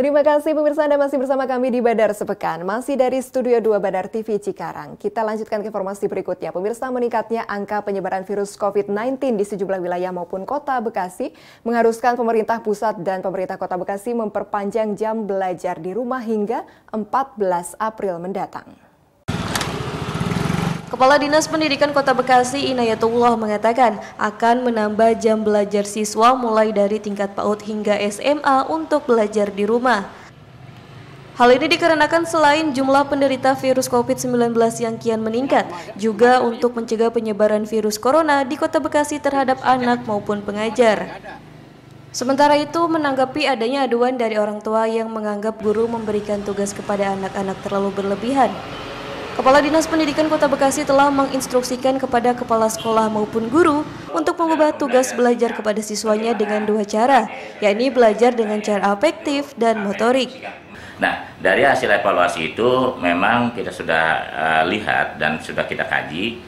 Terima kasih pemirsa, Anda masih bersama kami di Badar Sepekan. Masih dari Studio 2 Badar TV Cikarang. Kita lanjutkan ke informasi berikutnya. Pemirsa, meningkatnya angka penyebaran virus COVID-19 di sejumlah wilayah maupun kota Bekasi mengharuskan pemerintah pusat dan pemerintah kota Bekasi memperpanjang jam belajar di rumah hingga 14 April mendatang. Kepala Dinas Pendidikan Kota Bekasi Inayatullah mengatakan akan menambah jam belajar siswa mulai dari tingkat PAUD hingga SMA untuk belajar di rumah. Hal ini dikarenakan selain jumlah penderita virus COVID-19 yang kian meningkat, juga untuk mencegah penyebaran virus corona di Kota Bekasi terhadap anak maupun pengajar. Sementara itu, menanggapi adanya aduan dari orang tua yang menganggap guru memberikan tugas kepada anak-anak terlalu berlebihan, Kepala Dinas Pendidikan Kota Bekasi telah menginstruksikan kepada kepala sekolah maupun guru untuk mengubah tugas belajar kepada siswanya dengan dua cara, yakni belajar dengan cara afektif dan motorik. Nah, dari hasil evaluasi itu memang kita sudah lihat dan sudah kita kaji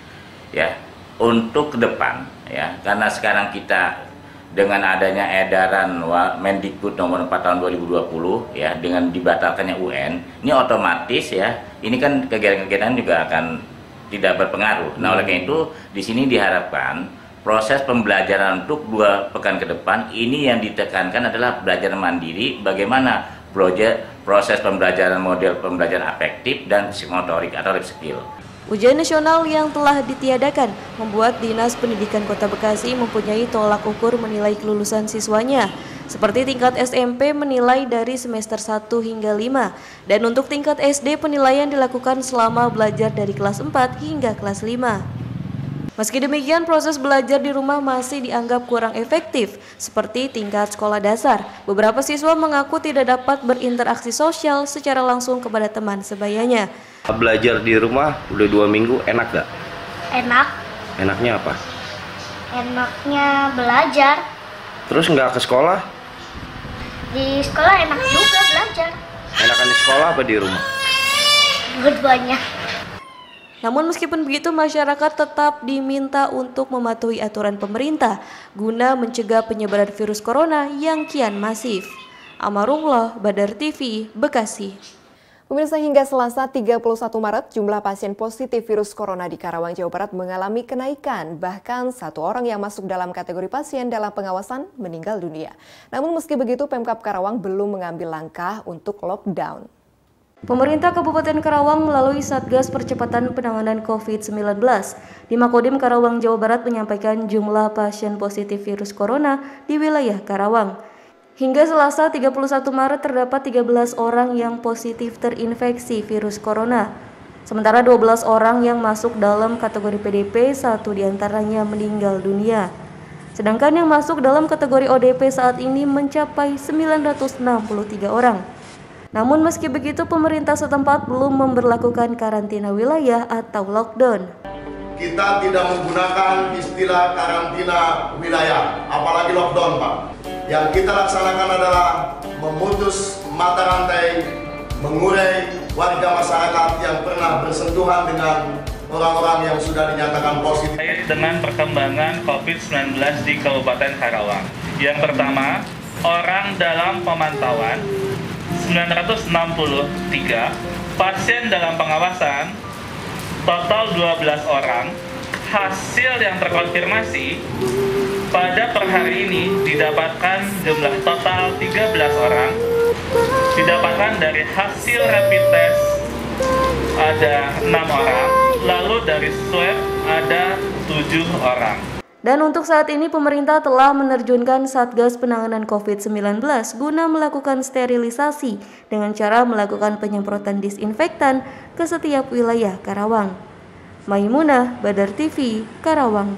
ya untuk ke depan ya, karena sekarang kita dengan adanya edaran Mendikbud nomor 4 tahun 2020 ya, dengan dibatalkannya UN, ini otomatis ya, ini kan kegiatan-kegiatan juga akan tidak berpengaruh. Nah, oleh karena itu di sini diharapkan proses pembelajaran untuk 2 pekan ke depan ini yang ditekankan adalah belajar mandiri, bagaimana proses pembelajaran model pembelajaran afektif dan psikomotorik atau life skill. Ujian nasional yang telah ditiadakan membuat Dinas Pendidikan Kota Bekasi mempunyai tolak ukur menilai kelulusan siswanya, seperti tingkat SMP menilai dari semester 1 hingga 5, dan untuk tingkat SD penilaian dilakukan selama belajar dari kelas 4 hingga kelas 5. Meski demikian, proses belajar di rumah masih dianggap kurang efektif, seperti tingkat sekolah dasar. Beberapa siswa mengaku tidak dapat berinteraksi sosial secara langsung kepada teman sebayanya. Belajar di rumah udah 2 minggu, enak gak? Enak. Enaknya apa? Enaknya belajar. Terus nggak ke sekolah? Di sekolah enak juga belajar. Enakan di sekolah apa di rumah? Dua-duanya. Namun meskipun begitu, masyarakat tetap diminta untuk mematuhi aturan pemerintah guna mencegah penyebaran virus corona yang kian masif. Amarullah, Badar TV, Bekasi. Pemirsa, hingga Selasa 31 Maret, jumlah pasien positif virus corona di Karawang, Jawa Barat mengalami kenaikan. Bahkan 1 orang yang masuk dalam kategori pasien dalam pengawasan meninggal dunia. Namun meski begitu, Pemkab Karawang belum mengambil langkah untuk lockdown. Pemerintah Kabupaten Karawang melalui Satgas Percepatan Penanganan COVID-19 di Makodim Karawang, Jawa Barat menyampaikan jumlah pasien positif virus corona di wilayah Karawang. Hingga Selasa 31 Maret terdapat 13 orang yang positif terinfeksi virus corona. Sementara 12 orang yang masuk dalam kategori PDP, 1 diantaranya meninggal dunia. Sedangkan yang masuk dalam kategori ODP saat ini mencapai 963 orang. Namun meski begitu, pemerintah setempat belum memberlakukan karantina wilayah atau lockdown. Kita tidak menggunakan istilah karantina wilayah, apalagi lockdown, Pak. Yang kita laksanakan adalah memutus mata rantai, mengurai warga masyarakat yang pernah bersentuhan dengan orang-orang yang sudah dinyatakan positif. Dengan perkembangan COVID-19 di Kabupaten Karawang. Yang pertama, orang dalam pemantauan 963, pasien dalam pengawasan total 12 orang, hasil yang terkonfirmasi pada per hari ini didapatkan jumlah total 13 orang, didapatkan dari hasil rapid test ada 6 orang, lalu dari swab ada 7 orang. Dan untuk saat ini pemerintah telah menerjunkan Satgas Penanganan COVID-19 guna melakukan sterilisasi dengan cara melakukan penyemprotan disinfektan ke setiap wilayah Karawang. Maimunah, Badar TV, Karawang.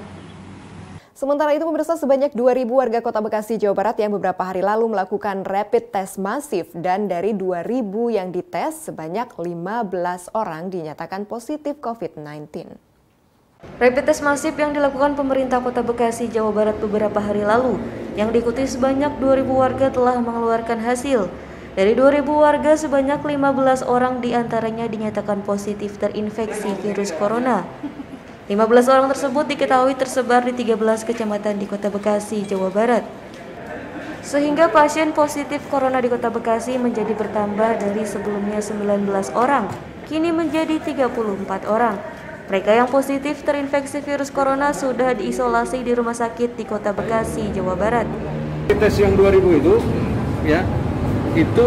Sementara itu pemirsa, sebanyak 2.000 warga Kota Bekasi, Jawa Barat yang beberapa hari lalu melakukan rapid test masif, dan dari 2.000 yang dites sebanyak 15 orang dinyatakan positif COVID-19. Rapid test masif yang dilakukan pemerintah Kota Bekasi, Jawa Barat beberapa hari lalu, yang diikuti sebanyak 2.000 warga telah mengeluarkan hasil. Dari 2.000 warga, sebanyak 15 orang diantaranya dinyatakan positif terinfeksi virus corona. 15 orang tersebut diketahui tersebar di 13 kecamatan di Kota Bekasi, Jawa Barat. Sehingga pasien positif corona di Kota Bekasi menjadi bertambah dari sebelumnya 19 orang, kini menjadi 34 orang. Mereka yang positif terinfeksi virus corona sudah diisolasi di rumah sakit di Kota Bekasi, Jawa Barat. Tes yang 2000 itu, ya, itu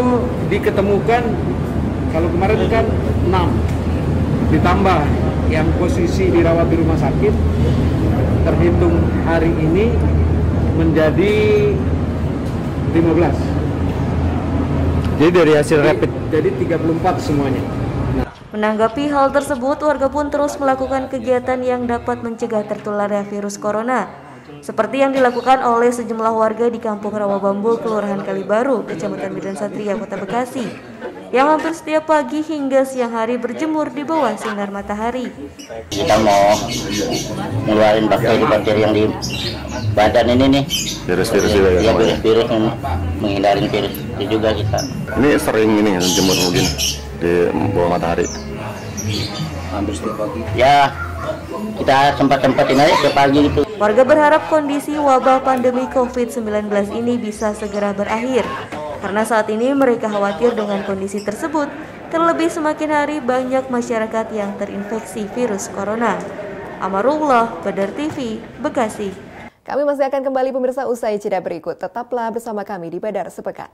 diketemukan, kalau kemarin kan 6, ditambah yang posisi dirawat di rumah sakit, terhitung hari ini menjadi 15. Jadi dari hasil rapid Jadi 34 semuanya. Menanggapi hal tersebut, warga pun terus melakukan kegiatan yang dapat mencegah tertularnya virus corona. Seperti yang dilakukan oleh sejumlah warga di Kampung Rawabambu, Kelurahan Kalibaru, Kecamatan Medan Satria, Kota Bekasi, yang hampir setiap pagi hingga siang hari berjemur di bawah sinar matahari. Kita mau ngeluarin bakteri-bakteri yang di badan ini nih. virus-virus juga ya? Iya, virus-virus, menghindarin virus itu juga kita. Ini sering ini jemur mungkin di bawah matahari. Hampir setiap pagi. Ya, kita sempat-sempatin aja setiap pagi gitu. Warga berharap kondisi wabah pandemi COVID-19 ini bisa segera berakhir. Karena saat ini mereka khawatir dengan kondisi tersebut, terlebih semakin hari banyak masyarakat yang terinfeksi virus corona. Amarullah, Badar TV, Bekasi. Kami masih akan kembali pemirsa usai jeda berikut. Tetaplah bersama kami di Badar Sepekan.